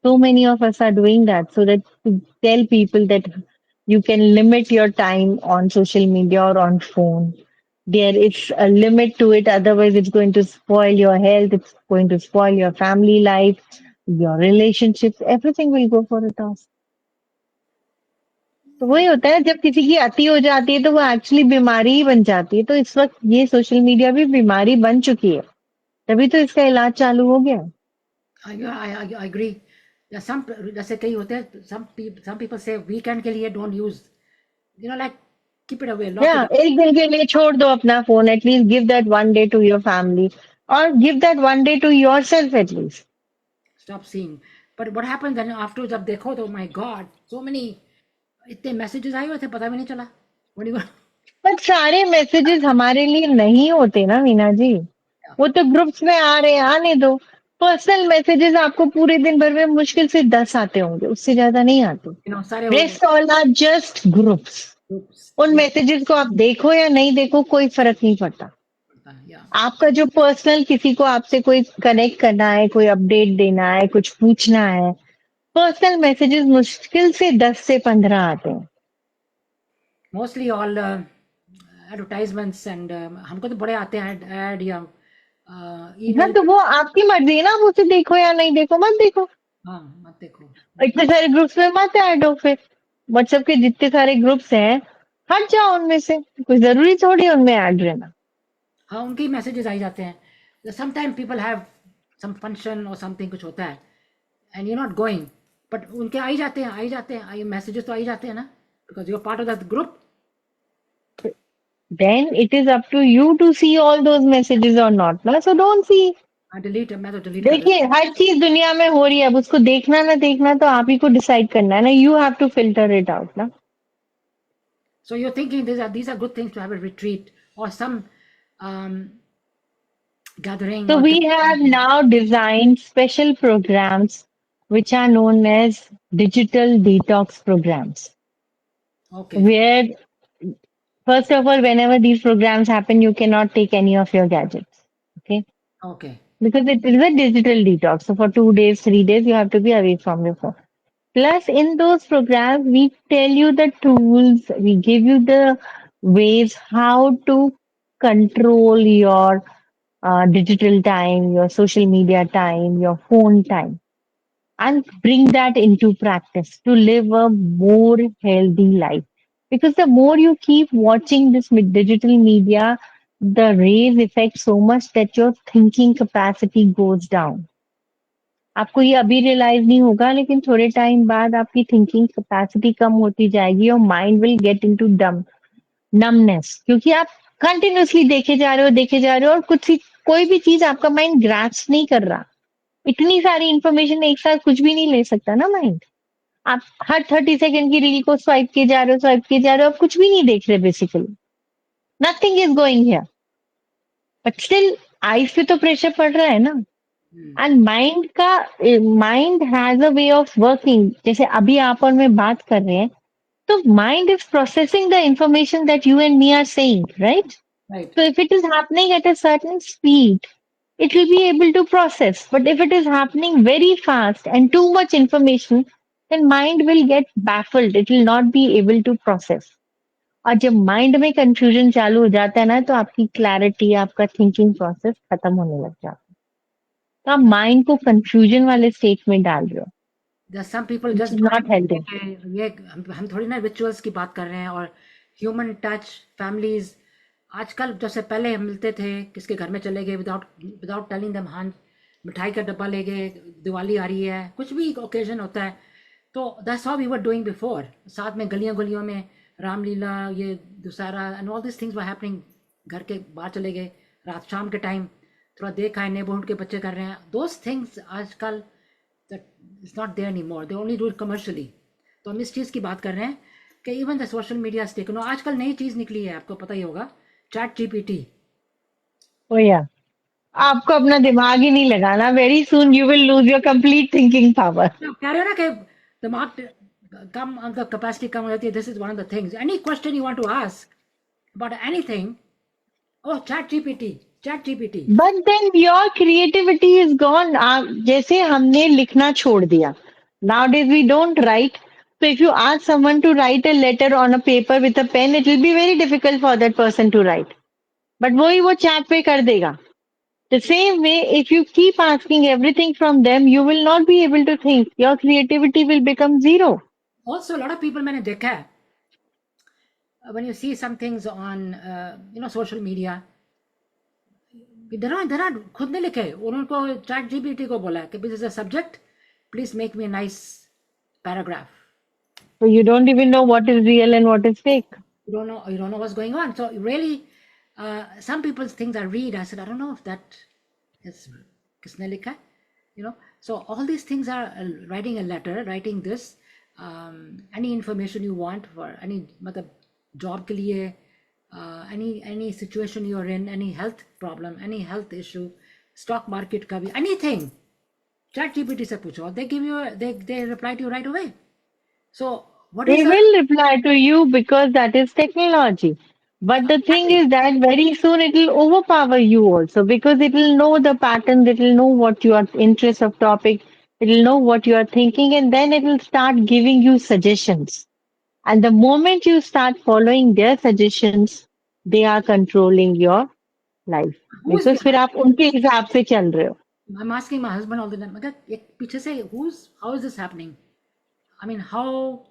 So many of us are doing that so that to tell people that you can limit your time on social media or on phone. There is a limit to it, otherwise, it's going to spoil your health, it's going to spoil your family life, your relationships, everything will go for a toss. तो वही होता है जब किसी की अति हो जाती है तो वो एक्चुअली बीमारी ही बन जाती है। तो इस वक्त ये सोशल मीडिया भी बीमारी बन चुकी है, तभी तो इसका इलाज चालू हो गया। I agree. Yeah, जैसे कई होते हैं, some people say weekend के लिए don't use, like keep it away, lock it या up, एक दिन के लिए छोड़ दो अपना phone, at least give that 1 day to your family और give that 1 day to your self at least. stop seeing. But what happens then after जब देखो तो my God, so many इतने messages आए हुए थे, पता भी नहीं चला। What do you बट सारे मैसेजेस हमारे लिए नहीं होते ना मीना जी, वो तो ग्रुप्स में आ रहे हैं, आने दो। पर्सनल मैसेजेस आपको पूरे दिन भर में मुश्किल से 10 आते होंगे, उससे ज्यादा नहीं आते। सारे rest all are just groups. Groups, उन मैसेजेस को आप देखो या नहीं देखो, कोई फर्क नहीं पड़ता। या आपका जो पर्सनल किसी को आपसे कोई कनेक्ट करना है, कोई अपडेट देना है, कुछ पूछना है, पर्सनल मैसेजेस मुश्किल से 10 से 15 आते हैं। मोस्टली ऑल एडवर्टाइजमेंट्स एंड हमको तो बड़े आते हैं ऐड या हाँ, ईमेल। तो वो आपकी मर्जी है ना, आप उसे देखो या नहीं देखो, मत देखो। हाँ, मत देखो। इतने सारे ग्रुप्स में मत ऐड हो फिर। व्हाट्सएप के जितने सारे ग्रुप्स हैं, हट जाओ उनमें से। कोई जरूरी थोड़ी है उनमें ऐड रहना। हाँ, उनके मैसेजेस आ ही जाते हैं। Some time people have some function और समथिंग कुछ होता है and you not going, but उनके आ ही जाते हैं, आ ही जाते हैं, आई मैसेजेस तो आ ही जाते हैं ना, because you are part of that group. Then it is up to you to see all those messages or not ना, so don't see। हाँ, डिलीट, मैं तो डिलीट कर देखिए, देता हर चीज दुनिया में हो रही है, अब उसको देखना ना देखना तो आप ही को डिसाइड करना है ना। You have to filter it out ना। हूँ। So you're thinking these are good things to have a retreat or some um, gathering So or we have now designed special programs which are known as digital detox programs, okay, where first of all, whenever these programs happen, you cannot take any of your gadgets. Okay. okay, Because it is a digital detox. So for 2 days, 3 days, you have to be away from your phone. Plus, in those programs, we tell you the tools, we give you the ways how to control your digital time, your social media time, your phone time, and bring that into practice to live a more healthy life. Because the more you keep watching this digital media, the rays affect so much that your thinking capacity goes down. आपको ये अभी realise नहीं होगा, लेकिन थोड़े time बाद आपकी thinking capacity कम होती जाएगी और माइंड विल गेट इनटू डम नमनेस, क्योंकि आप कंटिन्यूअसली देखे जा रहे हो और कोई भी चीज आपका माइंड ग्रास्प नहीं कर रहा। इतनी सारी इंफॉर्मेशन एक साथ कुछ भी नहीं ले सकता ना माइंड। आप हर 30 सेकंड की रील को स्वाइप किए जा रहे हो, आप कुछ भी नहीं देख रहे basically. Nothing is going here, but still eyes पे तो प्रेशर पड़ रहा है ना। And mind has a way of working. जैसे अभी आप और मैं बात कर रहे हैं, तो mind is processing the information that you and me are saying, right? right. So if it is happening at a certain speed, it will be able to process. But if it is happening very fast and too much information, then mind will get baffled. It will not be able to process. और जब mind में confusion चालू हो जाता है ना, तो आपकी क्लैरिटी, आपका थिंकिंग प्रोसेस खत्म होने लग जाता है। तो आप माइंड को कंफ्यूजन वाले स्टेट में डाल रहे हो, There's some people which just is doing not healthy. ये हम थोड़ी ना रिचुअल्स की बात कर रहे हैं और ह्यूमन टच फैमिलीज। आजकल जैसे पहले हम मिलते थे, किसके घर में चले गए विदाउट विदाउट टेलिंग देम, हाँ मिठाई का डब्बा ले गए, दिवाली आ रही है, कुछ भी ओकेजन होता है, तो that's how we were doing before. साथ में गलियों गलियों में रामलीला, ये Dussehra and all this things were happening. घर के बाहर चले गए रात शाम के टाइम, थोड़ा देखा है नेबरहुड के बच्चे कर रहे हैं, दोज थिंग्स आजकल that is not there anymore. They only do it commercially. तो हम इस चीज़ की बात कर रहे हैं कि even the social media stake no, आजकल नई चीज़ निकली है, आपको पता ही होगा, चैट जीपीटी। ओ या, आपको अपना दिमाग ही नहीं लगाना, very soon you will lose your complete thinking power. कह रहे हो ना कि दिमाग कम, मतलब कैपेसिटी कम हो जाती है। This is one of the things, any question you want to ask about anything, oh ChatGPT, ChatGPT. But then your creativity is gone. जैसे हमने लिखना छोड़ दिया, nowadays we don't write. So if you ask someone to write a letter on a paper with a pen, it will be very difficult for that person to write. But वही वो chat पे कर देगा। The same way, if you keep asking everything from them, you will not be able to think. Your creativity will become zero. Also lot of people, मैंने देखा है, when you see some things on social media, they're not खुद ने लिखे, उनको chat GPT को बोला कि this is a subject, please make me nice paragraph. So you don't even know what is real and what is fake. You don't know what's going on. So really, some people's things I read, I said, I don't know if that is kisne likha hai, So all these things are writing a letter, writing this, any information you want for any matlab job ke liye, any situation you're in, any health problem, any health issue, stock market ka bhi, anything. Chat GPT से पूछो, they give you, they reply to you right away. So what is They the will reply to you because that is technology. But the thing exactly? is that very soon it will overpower you also because it will know the pattern, it will know what your interest of topic, it will know what you are thinking, and then it will start giving you suggestions. And the moment you start following their suggestions, they are controlling your life. Who is Because फिर behind आप उनके हिसाब से चल रहे हो. it? I'm asking my husband all the time. मगर एक पीछे से how is this happening? I mean, how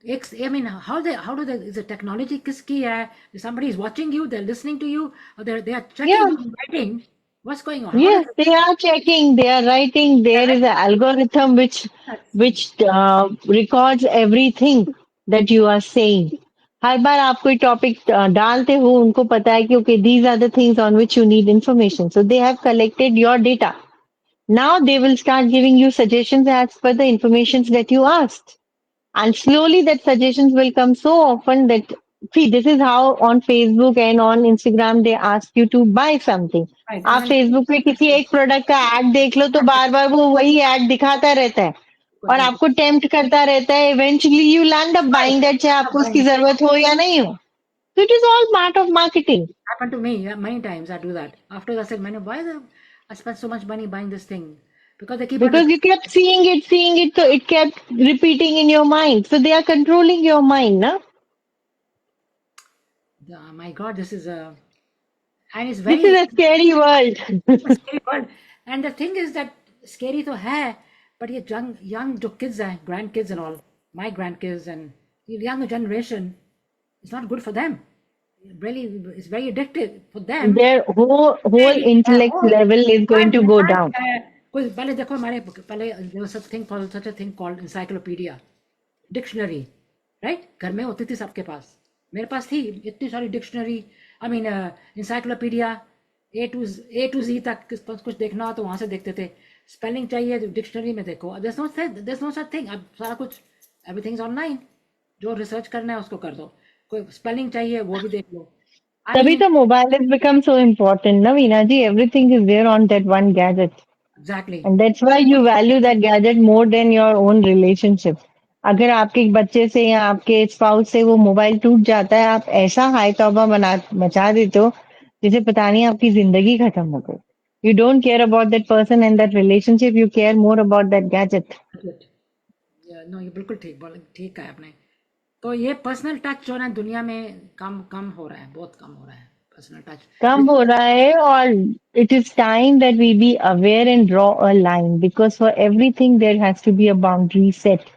I mean, how do they, is the technology kiski hai? Somebody is watching you, they're listening to you, or they are checking Yeah, what you're writing. What's going on? How does yes, they are checking, they are writing. There is an algorithm which records everything that you are saying. हर बार आप कोई topic डालते हो उनको पता है कि okay these are the things on which you need information, so they have collected your data. Now they will start giving you suggestions as per the informations that you asked. And slowly that suggestions will come so often that see this is how on Facebook and on Instagram they ask you to buy something. right? आप Facebook पे किसी एक product का add देख लो तो बार बार वो वही add दिखाता रहता है और आपको टेम्प्ट करता रहता है. Eventually you land up Right. Buying that चाहे आपको उसकी Buying. जरूरत हो या नहीं हो. So it is all part of marketing Happened to me, yeah, many times. I do that. After I said, man, I spent so much money buying this thing because they keep on. because you kept seeing it, so it kept repeating in your mind. So they are controlling your mind, na? My God, this is a and it's This is very a scary world. scary world. And the thing is that scary तो है, but ये young जो kids हैं, grandkids and all, my grandkids and the young generation, it's not good for them. Really, it's very addictive for them. Their whole Very, intellect oh, level is going to go down. कोई पहले देखो हमारे पहले there was such a thing called encyclopedia, dictionary, right? घर में होती थी सबके पास. मेरे पास थी इतनी सारी dictionary. I mean encyclopedia A to Z तक कुछ देखना हो तो वहां से देखते थे. स्पेलिंग चाहिए तो डिक्शनरी में देखो. there's no such thing. अब सारा कुछ एवरीथिंग इज ऑनलाइन. जो रिसर्च करना है उसको कर दो. कोई स्पेलिंग चाहिए वो भी देख लो. आई तभी मीन तो mobile has become so important, na Veena ji? Everything is there on that one gadget. Exactly. And that's why you value that gadget more than your own relationship. अगर आपके बच्चे से या आपके स्पाउस से वो मोबाइल टूट जाता है आप ऐसा हाय तौबा मचा देते हो जिसे पता नहीं आपकी जिंदगी खत्म हो गई. You don't care about that person and that relationship. You care more about that gadget. No ये बिल्कुल ठीक है आपने. तो ये पर्सनल टच जो है ना दुनिया में कम कम हो रहा है. बहुत कम हो रहा है पर्सनल कम टच. हो रहा है और it is time that we be aware and draw a line because for everything there has to be a boundary set.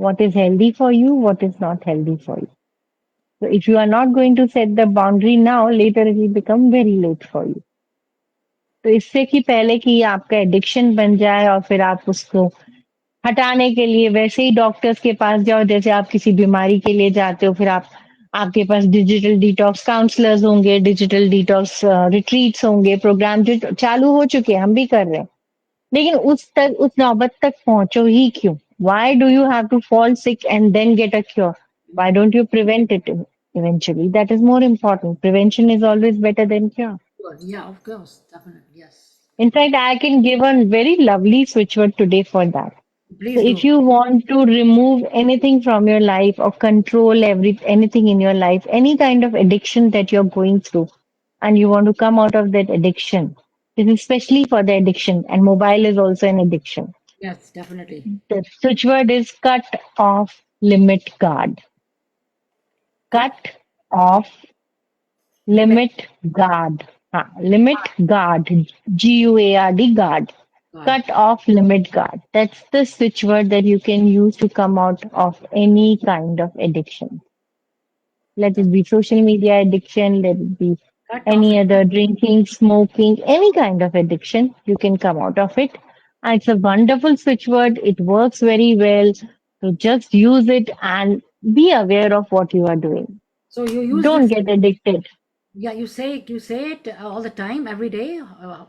What is healthy for you, what is not healthy for you. So if you are not going to set the boundary now, later it will become very late for you. तो इससे कि पहले कि आपका addiction बन जाए और फिर आप उसको हटाने के लिए वैसे ही डॉक्टर्स के पास जाओ जैसे आप किसी बीमारी के लिए जाते हो फिर आप आपके पास डिजिटल डिटॉक्स काउंसलर्स होंगे डिजिटल डिटॉक्स रिट्रीट्स होंगे प्रोग्राम जो चालू हो चुके हैं हम भी कर रहे हैं लेकिन उस नौबत तक पहुंचो ही क्यों why do you have to fall sick and then get a cure why don't you prevent it eventually that is more important prevention is always better than cure. Yeah, of course, definitely, yes. In fact I can give a very lovely switch word today for that. So Please if do. you want to remove anything from your life or control anything in your life, any kind of addiction that you're going through, and you want to come out of that addiction, this is especially for the addiction, and mobile is also an addiction. Yes, definitely. The switch word is cut off limit guard. Cut, Cut off limit, limit guard. Limit guard. GUARD guard. God. Cut off limit guard. That's the switch word that you can use to come out of any kind of addiction. Let it be social media addiction, let it be Cut off. any other drinking, smoking, any kind of addiction, you can come out of it. And it's a wonderful switch word. It works very well. So just use it and be aware of what you are doing. So you use Don't this. get addicted. Yeah, you say it all the time, every day.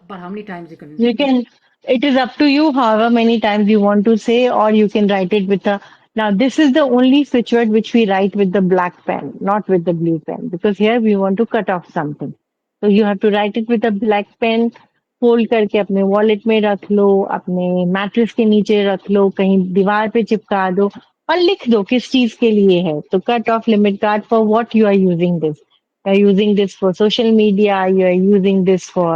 But how many times you can? You can, it is up to you however many times you want to say, or you can write it with a. Now, this is the only switch word which we write with the black pen, not with the blue pen, because here we want to cut off something. So you have to write it with a black pen. Fold करके अपने wallet में रख लो, अपने mattress के नीचे रख लो, कहीं दीवार पे चिपका दो और लिख दो किस चीज के लिए है. तो cut off limit card for what you are using this. You are using this for social media, you are using this for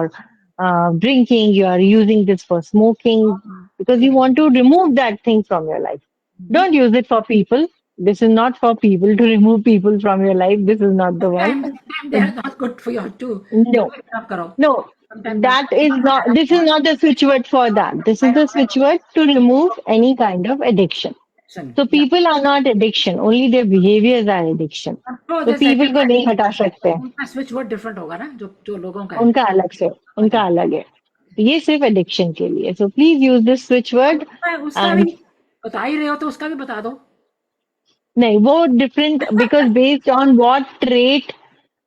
drinking, you are using this for smoking, because you want to remove that thing from your life. Don't use it for people. This is not for people to remove people from your life. This is not the one. Sometimes they are not good for you too. No, Maaf karo. no, Sometimes not. that is not, this is not the switch word for that. This is the switch word to remove any kind of addiction. So Yeah. people are not addiction, only their behaviors are addiction. तो तो जैसे people को नहीं हटा सकते. उनका switch word different होगा ना, जो जो लोगों का है. उनका अलग से, उनका अलग है. ये सिर्फ एडिक्शन के लिए. So please use this switch word. उसका भी बता ही रहे हो तो उसका भी बता दो. नहीं, वो different, because based on what trait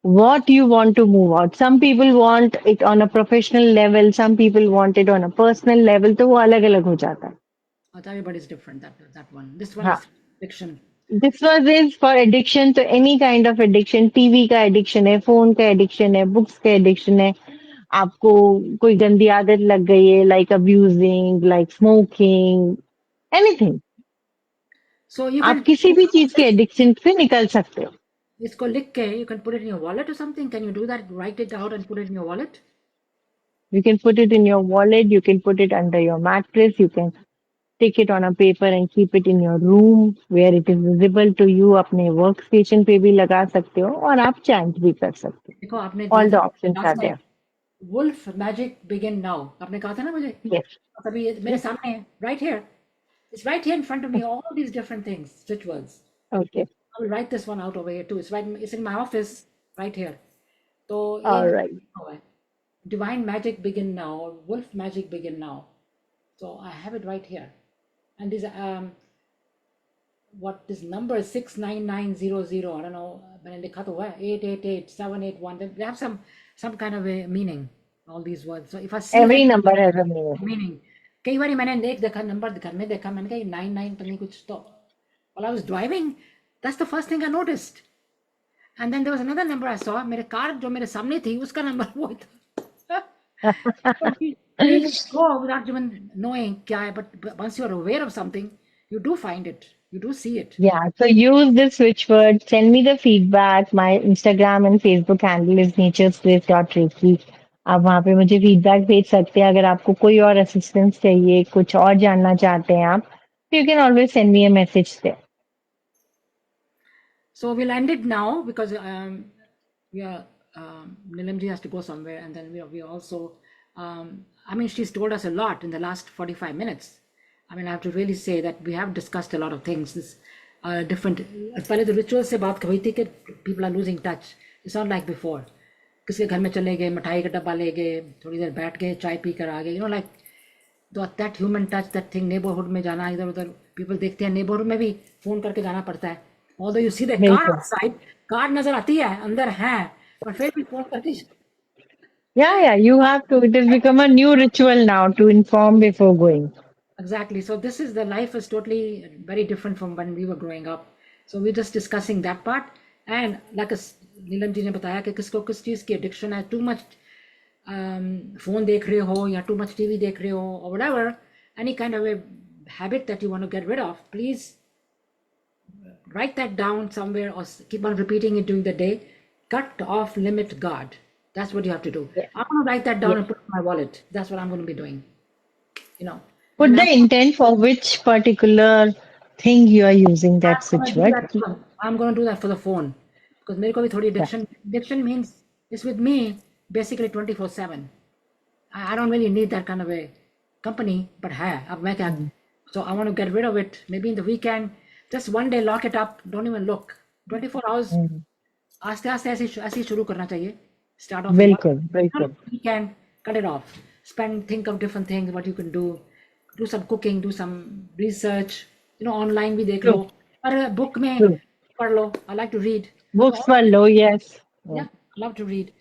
what you want to move out. Some people want it on a professional level, some people want it on a personal level, तो वो अलग अलग हो जाता है. Everybody is different. That one. This one हाँ. is addiction. This was is for addiction, तो any kind of addiction. TV का एडिक्शन है, फोन का एडिक्शन है, बुक्स का एडिक्शन है, आपको कोई गंदी आदत लग गई है, like abusing, like smoking, anything. So you आप can किसी भी चीज के एडिक्शन से निकल सकते हो. इसको लिख के you can put it in your wallet or something. Can you do that? Write it out and put it in your wallet. You can put it in your wallet, you can put it under your mattress, you can take it on a paper and keep it in your room where it is visible to you. अपने work station पे भी लगा सकते हो और आप chant भी कर सकते देखो आपने हो. All the options are there. Wolf magic begin now. आपने कहा था ना मुझे. Yes. अभी मेरे सामने है, right here. It's right here in front of me. All these different things, switch words. Okay. I will write this one out over here too. It's right. It's in my office, right here. So All right. Divine magic begin now. Wolf magic begin now. So I have it right here, and this what this number is 69900. I don't know. मैंने लिखा तो है 888-781. They have some kind of a meaning. All these words. So if I see Every that number has a meaning. कई बार मैंने देखा number घर में देखा, मैंने कहा 99 पता नहीं कुछ तो. While I was driving, that's the first thing I noticed. And then there was another number I saw. मेरे कार जो मेरे सामने थी उसका नंबर वो था. Please go without even knowing क्या है, but once you are aware of something, you do find it, you do see it. Yeah, so use this switch word. Send me the feedback. My Instagram and Facebook handle is naturespace.reiki. आप वहाँ पे मुझे feedback भेज सकते हैं. अगर आपको कोई और असिस्टेंस चाहिए, कुछ और जानना चाहते हैं आप, you can always send me a message there. So we'll end it now because we are Nilamji has to go somewhere, and then we also I mean she's told us a lot in the last 45 minutes. I mean I have to really say that we have discussed a lot of things. This different. पहले तो ritual से बात हुई थी कि people are losing touch. It's not like before. किसी के घर में चले गए, मिठाई का डब्बा ले गए, थोड़ी देर बैठ गए, चाय पी कर आ गए. You know, like that human touch, that thing. Neighborhood में जाना, इधर उधर people देखते हैं, neighborhood में भी फोन करके जाना पड़ता है. Although you see the car outside, car नजर आती है, अंदर है, पर फिर भी फोन करती है. Yeah, you have to. It has become a new ritual now to inform before going. Exactly. So this is the life is totally very different from when we were growing up. So we're just discussing that part. And like Neelam ji ने बताया कि किसको किस चीज़ की addiction है, too much phone देख रहे हो या टू मच टीवी देख रहे हो or whatever, any kind of a habit that you want to get rid of, please write that down somewhere or keep on repeating it during the day. Cut off limit guard. That's what you have to do. Yeah. I'm going to write that down and put it in my wallet. That's what I'm going to be doing. You know. Put the intent for which particular thing you are using that switch word. I'm going to do that for the phone. Because मेरे को भी थोड़ी addiction means it's with me basically 24/7. I don't really need that kind of a company, but है अब मैं क्या. So I want to get rid of it. Maybe in the weekend, just one day lock it up. Don't even look. 24 hours. आस्ते आस्ते ऐसे शुरू करना चाहिए. Start off. बिल्कुल. Weekend, cut it off. Think of different things what you can do. Do some cooking. Do some research. You know, online भी देख लो. और book में पढ़ लो. I like to read. Books पढ़ लो, yes. Yeah, I love to read.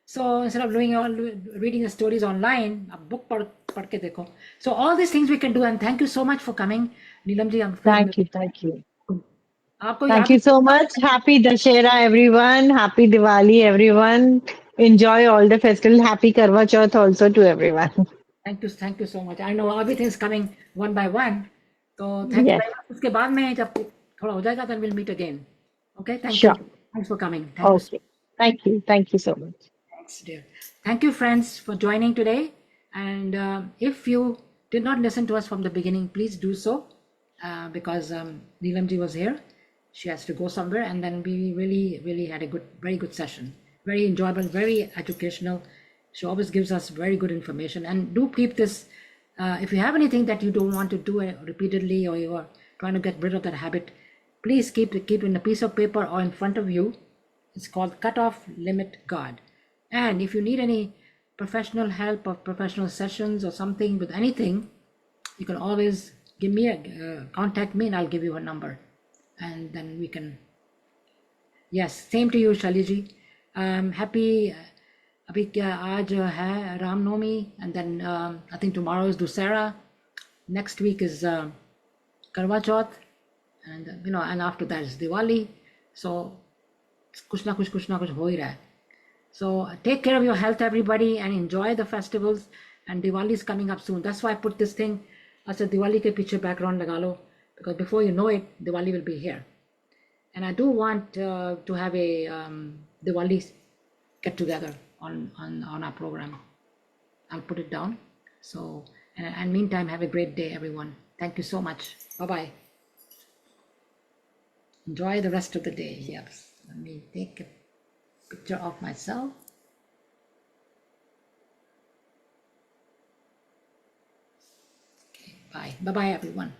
So instead of reading the stories online, a book पढ़ के देखो. So all these things we can do, and thank you so much for coming, Neelam ji. Thank you. Thank you so much. Happy Dashera, everyone. Happy Diwali, everyone. Enjoy all the festival. Happy Karwa Chauth also to everyone. Thank you so much. I know everything is coming one by one. So thank you Yes, very much. उसके बाद में जब थोड़ा हो जाएगा, then we'll meet again. Okay, thank you. sure. Thanks for coming. Thank you. Okay. Thank you. Thank you so much. Thanks, dear. Thank you, friends, for joining today. And if you did not listen to us from the beginning, please do so because Neelamji was here. She has to go somewhere, and then we really had a very good session. Very enjoyable, very educational. She always gives us very good information. And do keep this. If you have anything that you don't want to do repeatedly, or you are trying to get rid of that habit, please keep in a piece of paper or in front of you. It's called Cutoff Limit Guard. And if you need any professional help or professional sessions or something with anything, you can always give me contact me, and I'll give you a number, and then we can. Yes, same to you, Shali ji. Happy. अभी क्या आज है Ramnavami, and then I think tomorrow is Dussehra. Next week is Karwa Chauth, and and after that is Diwali. So कुछ ना कुछ हो ही रहा है. So take care of your health, everybody, and enjoy the festivals. And Diwali is coming up soon. That's why I put this thing. I said Diwali ke piche background laga lo, because before you know it, Diwali will be here. And I do want to have a Diwali get together on our program. I'll put it down. So and meantime, have a great day, everyone. Thank you so much. Bye bye. Enjoy the rest of the day. Yes. Let me take a picture of myself. Okay, bye. Bye bye, everyone.